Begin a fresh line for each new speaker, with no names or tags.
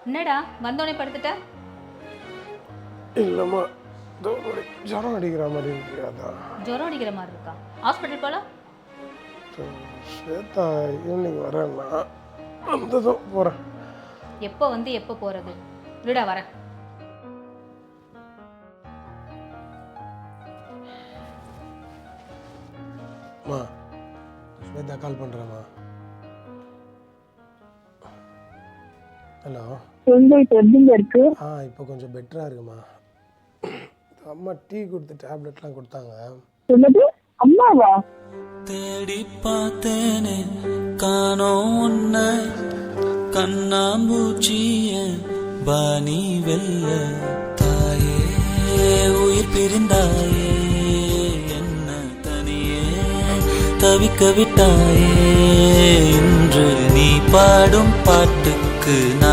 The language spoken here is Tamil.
என்னடா வந்தோடனே படுத்துட்ட?
இல்லைம்மா, ஜுரம் அடிக்கிற மாதிரி இருக்கு. அதான்
ஜுரம் அடிக்கிற மாதிரி இருக்கா? ஹாஸ்பிட்டல் போல?
ஸ்வேதா ஈவினிங் வரேன்னா வந்ததும் போகிறேன்.
எப்போ வந்து எப்போ போகிறது? விடா வரேன்.
அம்மா, ஸ்வேதா கால் பண்ணுறேம்மா. ஹலோ.
இருக்கு.
இப்போ கொஞ்சம் பெட்டராக இருக்குமா. அம்மா டீ கொடுத்து டேப்லெட்லாம் கொடுத்தாங்க.
என்னது அம்மாவா?
தேடி பார்த்தேனே காணோம் உன்னை, கண்ணாம்பூச்சிய பாணி வெல்ல. தாயே உயிர் பிரிந்தாயே, என்ன தனியே தவிக்க விட்டாயே. இன்று நீ பாடும் பாட்டுக்கு நான்